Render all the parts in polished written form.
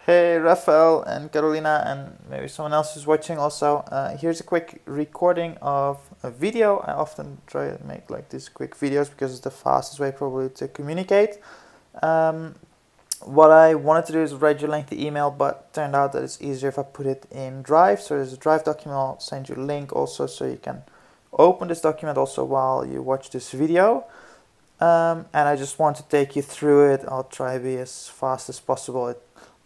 Hey, Rafael and Carolina, and maybe someone else who's watching also. Here's a quick recording of a video. I often try to make like these quick videos because it's the fastest way probably to communicate. Um, what I wanted to do is write you a lengthy email, but turned out that it's easier if I put it in Drive. So there's a Drive document. I'll send you a link also so you can open this document also while you watch this video. And I just want to take you through it. I'll try to be as fast as possible. It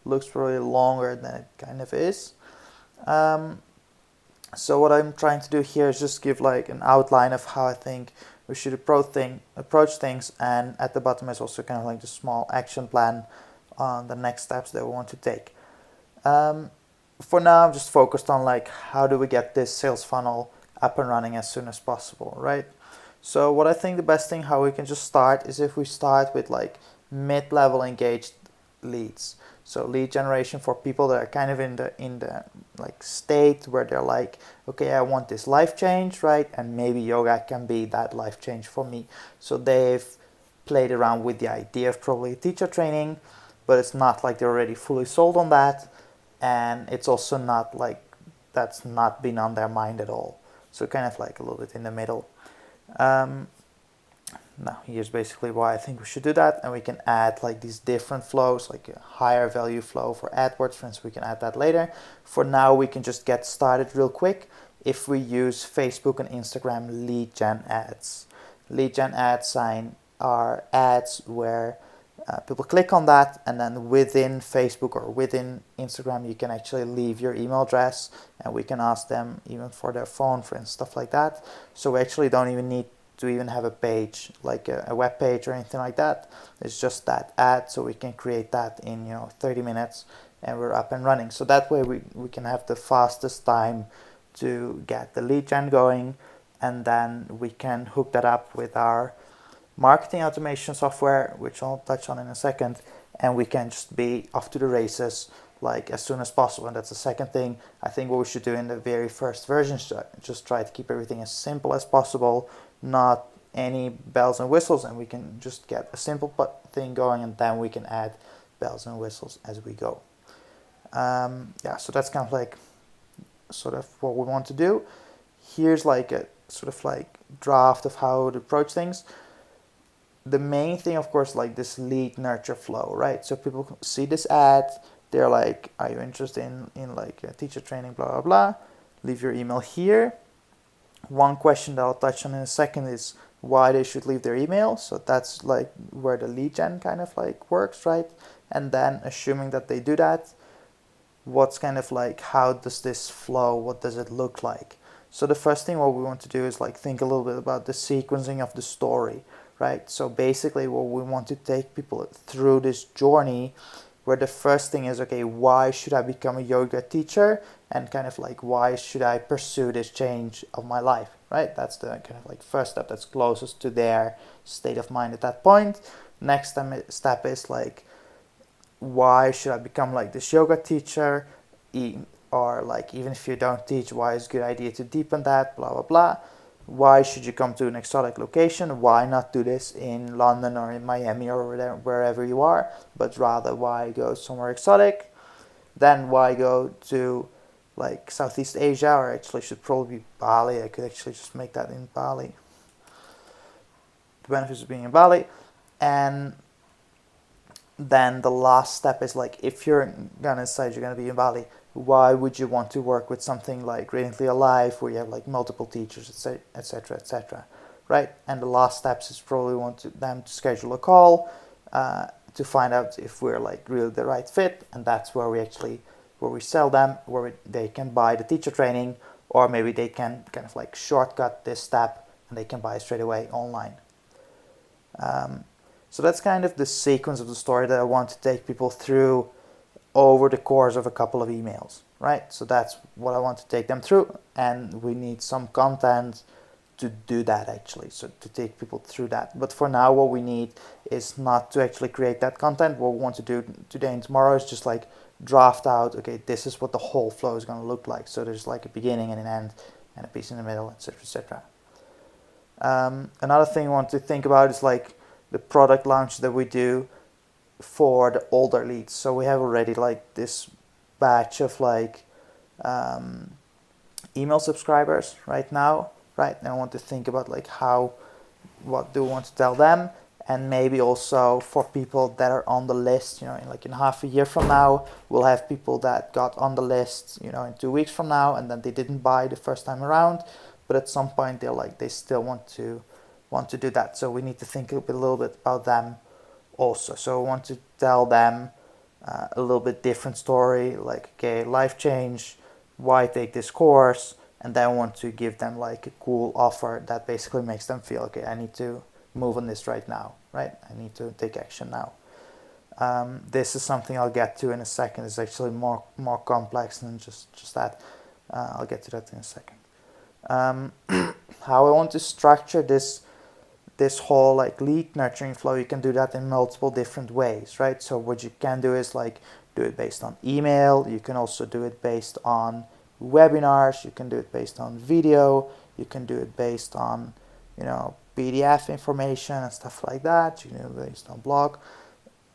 looks probably longer than it kind of is. Um, so what I'm trying to do here is just give like an outline of how I think we should approach things, and at the bottom is also kind of like the small action plan on the next steps that we want to take. Um, for now, I'm just focused on like how do we get this sales funnel up and running as soon as possible, right? So what I think the best thing how we can just start is if we start with like mid-level engaged leads. So lead generation for people that are kind of in the like state where they're like, okay, I want this life change, right? And maybe yoga can be that life change for me. So they've played around with the idea of probably teacher training, but it's not like they're already fully sold on that, and it's also not like that's not been on their mind at all. So kind of like a little bit in the middle. Um, Now here's basically why I think we should do that, and we can add like these different flows, like a higher value flow for AdWords, for instance. We can add that later. For now, we can just get started real quick if we use Facebook and Instagram lead gen ads. Lead gen ads are ads where people click on that, and then within Facebook or within Instagram, you can actually leave your email address, and we can ask them even for their phone, for instance, stuff like that. So we actually don't even need to even have a page, like a web page or anything like that. It's just that ad, so we can create that in 30 minutes, and we're up and running. So that way we can have the fastest time to get the lead gen going, and then we can hook that up with our marketing automation software, which I'll touch on in a second, and we can just be off to the races like as soon as possible. And that's the second thing I think what we should do in the very first version is just try to keep everything as simple as possible, not any bells and whistles, and we can just get a simple thing going, and then we can add bells and whistles as we go. Yeah, so that's kind of like sort of what we want to do. Here's like a sort of like draft of how to approach things. The main thing, of course, like this lead nurture flow, right? So people see this ad, they're like, are you interested in like teacher training, blah, blah, blah. Leave your email here. One question that I'll touch on in a second is why they should leave their email. So that's like where the lead gen kind of like works, right? And then assuming that they do that, what's kind of like, how does this flow? What does it look like? So the first thing what we want to do is like think a little bit about the sequencing of the story, right? So basically what we want to take people through this journey where the first thing is, okay, why should I become a yoga teacher? And kind of like, why should I pursue this change of my life, right? That's the kind of like first step that's closest to their state of mind at that point. Next step is like, why should I become like this yoga teacher? Or like, even if you don't teach, why is a good idea to deepen that, blah, blah, blah. Why should you come to an exotic location? Why not do this in London or in Miami or wherever you are, but rather why go somewhere exotic? Then why go to like Southeast Asia, or actually should probably be Bali. I could actually just make that in Bali. The benefits of being in Bali. And then the last step is like, if you're gonna decide you're gonna be in Bali, why would you want to work with something like Radiantly Alive, where you have like multiple teachers, etc., etc., right? And the last steps is probably them to schedule a call to find out if we're like really the right fit, and that's where we sell them, they can buy the teacher training, or maybe they can kind of like shortcut this step and they can buy it straight away online. So that's kind of the sequence of the story that I want to take people through over the course of a couple of emails, right? So that's what I want to take them through, and we need some content to do that actually, so to take people through that. But for now, what we need is not to actually create that content. What we want to do today and tomorrow is just like draft out, okay, this is what the whole flow is going to look like. So there's like a beginning and an end and a piece in the middle, etc., etc. Another thing I want to think about is like the product launch that we do. for the older leads. So we have already like this batch of like email subscribers right now, right? And I want to think about like what do we want to tell them, and maybe also for people that are on the list, in half a year from now, we'll have people that got on the list, in 2 weeks from now, and then they didn't buy the first time around, but at some point they still want to do that. So we need to think a little bit about them also. So I want to tell them a little bit different story, like, okay, life change, why take this course, and then I want to give them like a cool offer that basically makes them feel, okay, I need to move on this right now, right? I need to take action now. This is something I'll get to in a second. It's actually more complex than just that. I'll get to that in a second. How I want to structure this whole like lead nurturing flow, you can do that in multiple different ways, right? So what you can do is like do it based on email. You can also do it based on webinars. You can do it based on video. You can do it based on, PDF information and stuff like that. You can do it based on blog.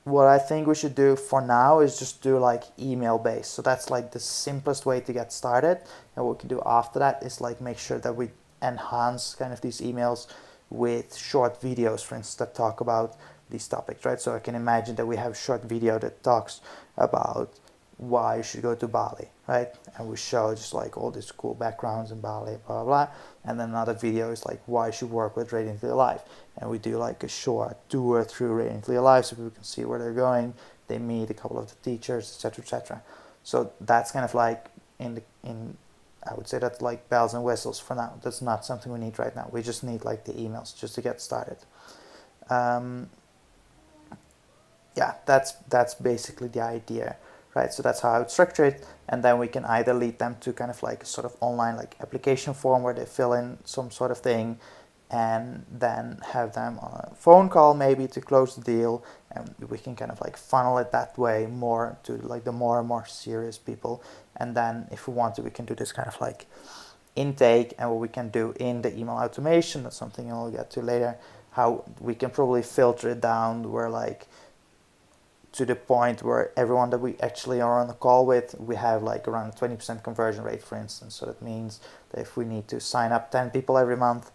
What I think we should do for now is just do like email based. So that's like the simplest way to get started. And what we can do after that is like make sure that we enhance kind of these emails with short videos, for instance, that talk about these topics, right? So I can imagine that we have a short video that talks about why you should go to Bali, right? And we show just like all these cool backgrounds in Bali, blah, blah, blah. And then another video is like why you should work with Radiantly Alive. And we do like a short tour through Radiantly Alive so people can see where they're going. They meet a couple of the teachers, etc., etc. So that's kind of like I would say that's like bells and whistles for now. That's not something we need right now. We just need like the emails just to get started. Yeah, that's basically the idea, right? So that's how I would structure it, and then we can either lead them to kind of like a sort of online like application form where they fill in some sort of thing, and then have them on a phone call maybe to close the deal, and we can kind of like funnel it that way more to like the more and more serious people. And then if we want to, we can do this kind of like intake, and what we can do in the email automation, that's something I'll get to later, how we can probably filter it down where like to the point where everyone that we actually are on the call with, we have like around a 20% conversion rate, for instance. So that means that if we need to sign up 10 people every month,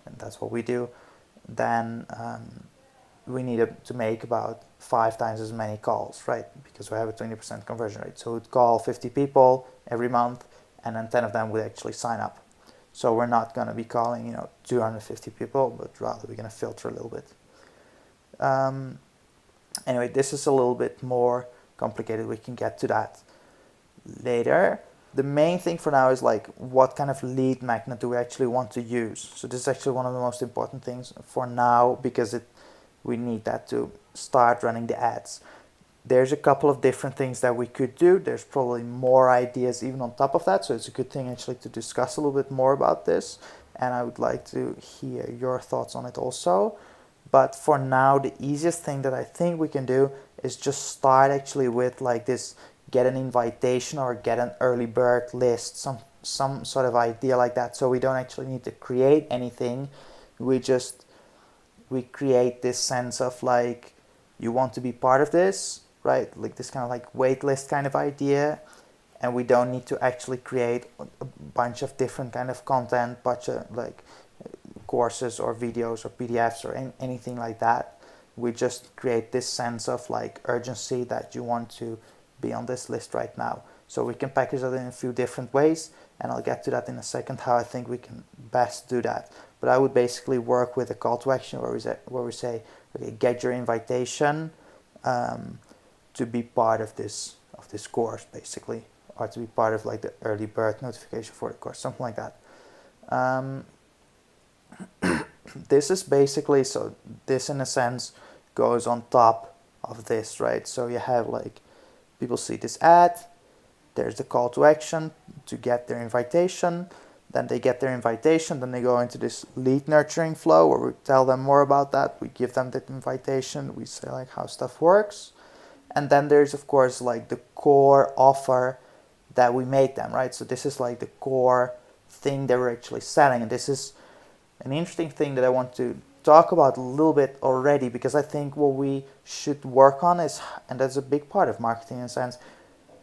and that's what we do, then we need to make about 5 times as many calls, right? Because we have a 20% conversion rate. So we'd call 50 people every month, and then 10 of them would actually sign up. So we're not going to be calling, 250 people, but rather we're going to filter a little bit. Anyway, this is a little bit more complicated. We can get to that later. The main thing for now is like what kind of lead magnet do we actually want to use. So this is actually one of the most important things for now, because we need that to start running the ads. There's a couple of different things that we could do. There's probably more ideas even on top of that, so it's a good thing actually to discuss a little bit more about this, and I would like to hear your thoughts on it also. But for now, the easiest thing that I think we can do is just start actually with like this, get an invitation or get an early bird list, some sort of idea like that. So we don't actually need to create anything. We create this sense of like, you want to be part of this, right? Like this kind of like wait list kind of idea. And we don't need to actually create a bunch of different kind of content, bunch of like courses or videos or PDFs or anything like that. We just create this sense of like urgency that you want to be on this list right now. So we can package that in a few different ways, and I'll get to that in a second, how I think we can best do that. But I would basically work with a call to action where we say, okay, get your invitation to be part of this course, basically, or to be part of like the early bird notification for the course, something like that. This is basically, so this in a sense goes on top of this, right? So you have like, people see this ad, there's the call to action to get their invitation, then they get their invitation, then they go into this lead nurturing flow where we tell them more about that, we give them that invitation, we say like how stuff works, and then there's of course like the core offer that we make them, right? So this is like the core thing that we're actually selling, and this is an interesting thing that I want to talk about a little bit already, because I think what we should work on is, and that's a big part of marketing in a sense,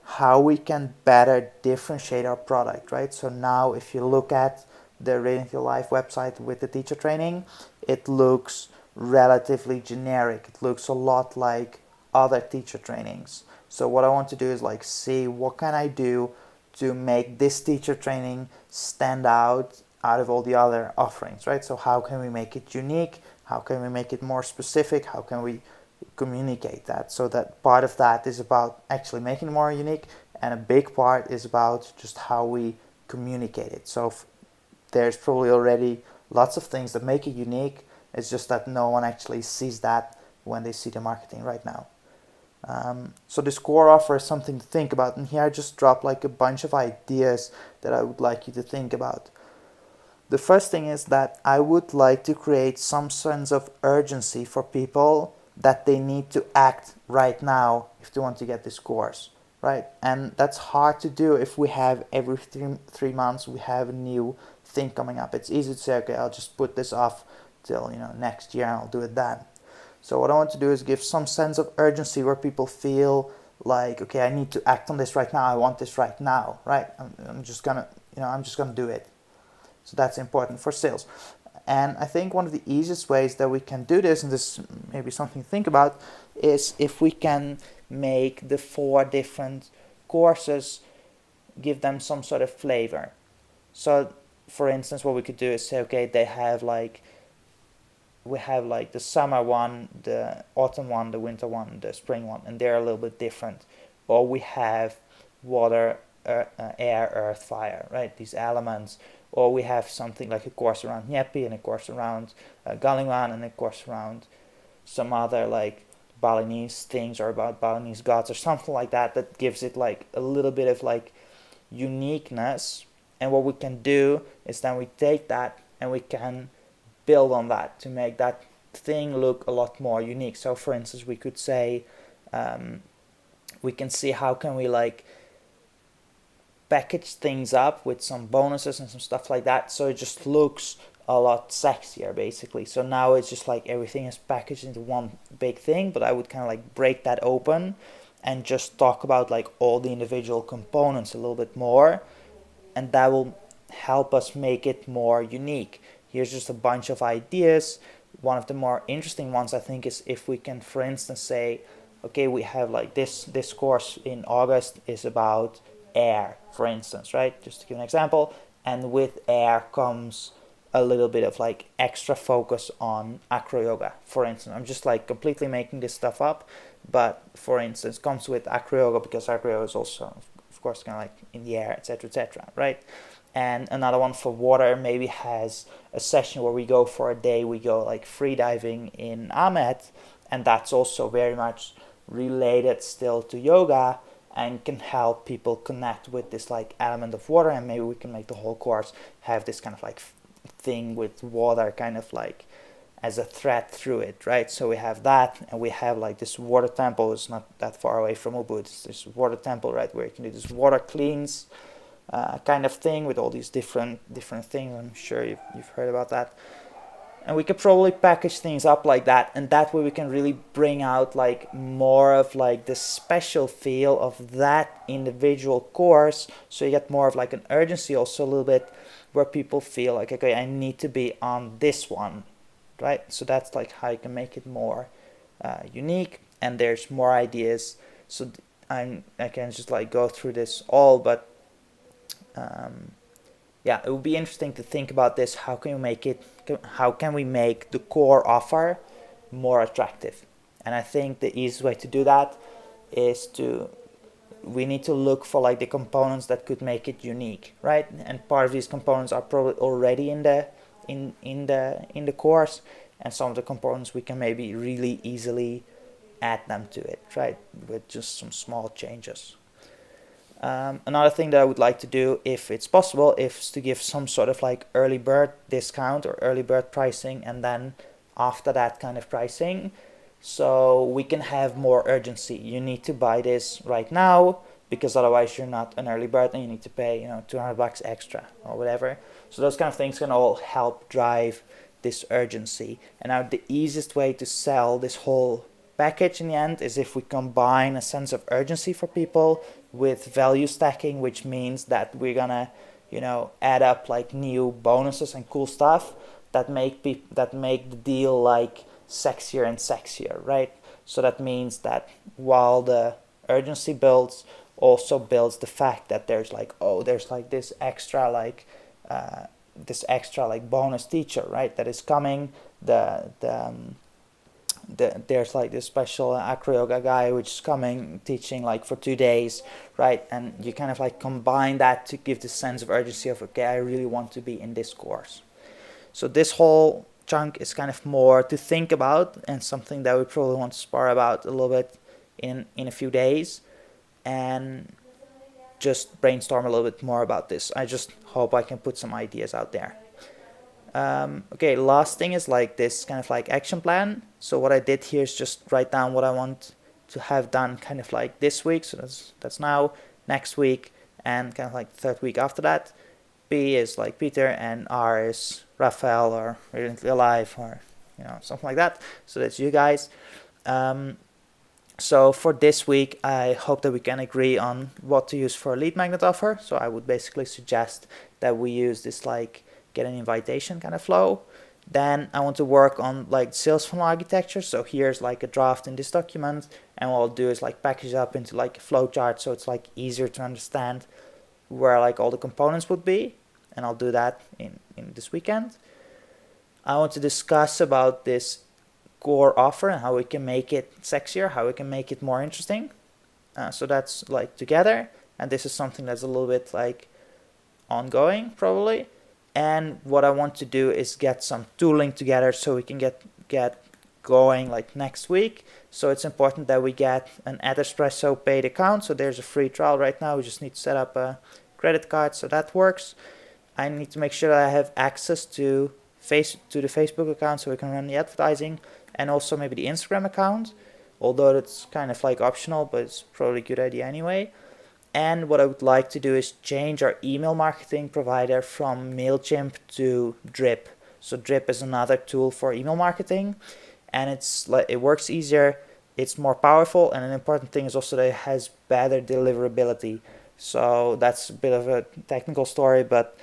how we can better differentiate our product, right? So now if you look at the Radiant Your Life website with the teacher training, it looks relatively generic. It looks a lot like other teacher trainings. So what I want to do is like see what can I do to make this teacher training stand out of all the other offerings, right? So how can we make it unique? How can we make it more specific? How can we communicate that? So that part of that is about actually making it more unique, and a big part is about just how we communicate it. So there's probably already lots of things that make it unique. It's just that no one actually sees that when they see the marketing right now. So this core offer is something to think about, and here I just dropped like a bunch of ideas that I would like you to think about. The first thing is that I would like to create some sense of urgency for people that they need to act right now if they want to get this course, right? And that's hard to do if we have every 3 months we have a new thing coming up. It's easy to say, okay, I'll just put this off till next year and I'll do it then. So what I want to do is give some sense of urgency where people feel like, okay, I need to act on this right now. I want this right now, right? I'm just gonna do it. So that's important for sales. And I think one of the easiest ways that we can do this, and this may be something to think about, is if we can make the 4 different courses, give them some sort of flavor. So for instance, what we could do is say, okay, we have like the summer one, the autumn one, the winter one, the spring one, and they're a little bit different. Or we have water, air, earth, fire, right? These elements. Or we have something like a course around Nyepi, and a course around Galinwan, and a course around some other like Balinese things, or about Balinese gods, or something like that, that gives it like a little bit of like uniqueness. And what we can do is then we take that and we can build on that to make that thing look a lot more unique. So for instance, we could say, we can see how can we like package things up with some bonuses and some stuff like that, so it just looks a lot sexier basically. So now it's just like everything is packaged into one big thing, but I would kind of like break that open and just talk about like all the individual components a little bit more, and that will help us make it more unique. Here's just a bunch of ideas. One of the more interesting ones I think is if we can, for instance, say, okay, we have like this course in August is about air, for instance, right? Just to give an example. And with air comes a little bit of like extra focus on acro yoga, for instance. I'm just like completely making this stuff up, but for instance, comes with acro yoga because acro yoga is also, of course, kind of like in the air, etc., right? And another one for water maybe has a session where we go for a day, we go like free diving in Amet, and that's also very much related still to yoga, and can help people connect with this like element of water. And maybe we can make the whole course have this kind of like thing with water kind of like as a thread through it, right? So we have that, and we have like this water temple. It's not that far away from Ubud. It's this water temple, right, where you can do this water cleans kind of thing with all these different things. I'm sure you've heard about that. And we could probably package things up like that, and that way we can really bring out like more of like the special feel of that individual course. So you get more of like an urgency also a little bit, where people feel like, okay, I need to be on this one, right? So that's like how you can make it more unique, and there's more ideas. So I can just like go through this all, but yeah, it would be interesting to think about this. How can we make the core offer more attractive? And I think the easiest way to do that is we need to look for like the components that could make it unique, right? And part of these components are probably already in the course, and some of the components we can maybe really easily add them to it, right? With just some small changes. Another thing that I would like to do, if it's possible, is to give some sort of like early bird discount or early bird pricing, and then after that kind of pricing, so we can have more urgency. You need to buy this right now, because otherwise you're not an early bird and you need to pay $200 extra or whatever. So those kind of things can all help drive this urgency. And now the easiest way to sell this whole package in the end is if we combine a sense of urgency for people with value stacking, which means that we're gonna, you know, add up like new bonuses and cool stuff that make the deal like sexier and sexier, right? So that means that while the urgency builds, also builds the fact that there's like, oh, there's like this extra like bonus teacher, right, that is coming. There's like this special acro yoga guy which is coming, teaching like for 2 days, right? And you kind of like combine that to give this sense of urgency of, okay, I really want to be in this course. So this whole chunk is kind of more to think about, and something that we probably want to spar about a little bit in a few days, and just brainstorm a little bit more about this. I just hope I can put some ideas out there. Okay, last thing is like this kind of like action plan. So what I did here is just write down what I want to have done kind of like this week. So that's now, next week, and kind of like the third week after that. P is like Peter, and R is Raphael, or Radiantly Alive, or, you know, something like that. So that's you guys. So for this week, I hope that we can agree on what to use for a lead magnet offer. So I would basically suggest that we use this like get an invitation kind of flow. Then I want to work on like sales funnel architecture. So here's like a draft in this document, and what I'll do is like package it up into like a flow chart, so it's like easier to understand where like all the components would be, and I'll do that in this weekend. I want to discuss about this core offer and how we can make it sexier, how we can make it more interesting. So that's like together, and this is something that's a little bit like ongoing probably. And what I want to do is get some tooling together so we can get going like next week. So it's important that we get an AdEspresso paid account. So there's a free trial right now. We just need to set up a credit card, so that works. I need to make sure that I have access to the Facebook account so we can run the advertising, and also maybe the Instagram account, although that's kind of like optional, but it's probably a good idea anyway. And what I would like to do is change our email marketing provider from MailChimp to Drip. So Drip is another tool for email marketing, and it works easier, it's more powerful, and an important thing is also that it has better deliverability. So that's a bit of a technical story, but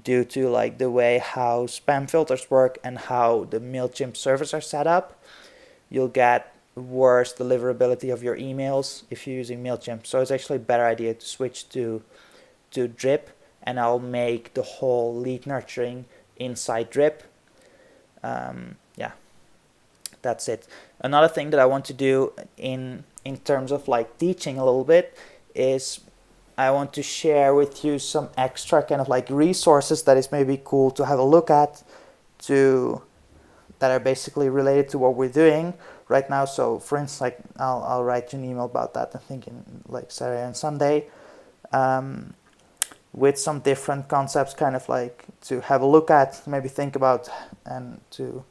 due to like the way how spam filters work and how the MailChimp servers are set up, you'll get worse deliverability of your emails if you're using MailChimp. So it's actually a better idea to switch to Drip, and I'll make the whole lead nurturing inside Drip. Yeah, that's it. Another thing that I want to do in terms of like teaching a little bit is I want to share with you some extra kind of like resources that is maybe cool to have a look at, that are basically related to what we're doing right now. So for instance, like I'll write you an email about that, I think in like Saturday and Sunday, with some different concepts kind of like to have a look at, maybe think about, and to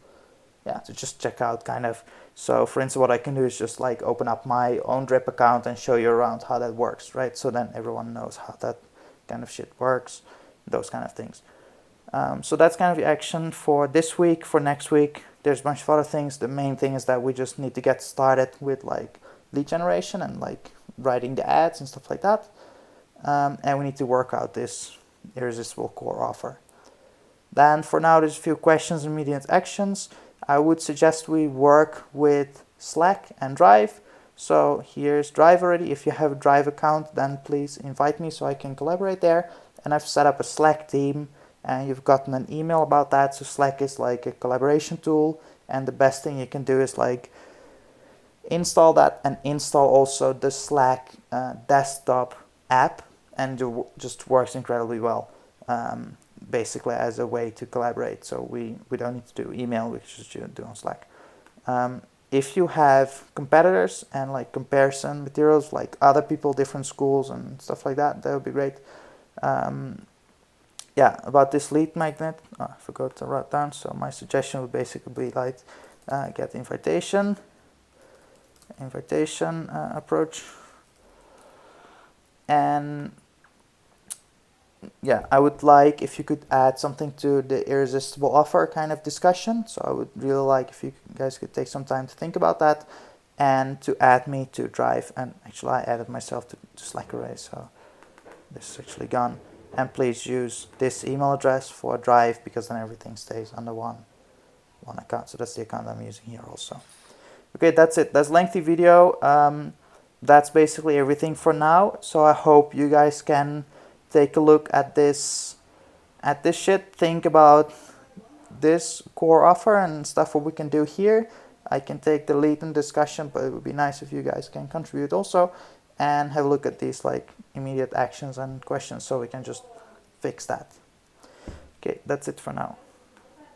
just check out kind of. So for instance, what I can do is just like open up my own Drip account and show you around how that works, right? So then everyone knows how that kind of shit works, those kind of things. So that's kind of the action for this week. For next week, there's a bunch of other things. The main thing is that we just need to get started with like lead generation and like writing the ads and stuff like that. And we need to work out this irresistible core offer. Then for now, there's a few questions and immediate actions. I would suggest we work with Slack and Drive. So here's Drive already. If you have a Drive account, then please invite me so I can collaborate there. And I've set up a Slack team, and you've gotten an email about that. So Slack is like a collaboration tool, and the best thing you can do is like install that and install also the Slack desktop app, and it just works incredibly well. Basically as a way to collaborate. So we don't need to do email, we just do on Slack. If you have competitors and like comparison materials, like other people, different schools and stuff like that, that would be great. Yeah, about this lead magnet, I forgot to write down. So my suggestion would basically be like get invitation approach, and yeah, I would like if you could add something to the irresistible offer kind of discussion. So I would really like if you guys could take some time to think about that, and to add me to Drive. And actually, I added myself to Slack already, so this is actually gone. And please use this email address for Drive, because then everything stays under one account. So that's the account I'm using here also. Okay, that's it. That's a lengthy video. That's basically everything for now. So I hope you guys can take a look at this shit. Think about this core offer and stuff what we can do here. I can take the lead in discussion, but it would be nice if you guys can contribute also and have a look at these like immediate actions and questions so we can just fix that. Okay, that's it for now.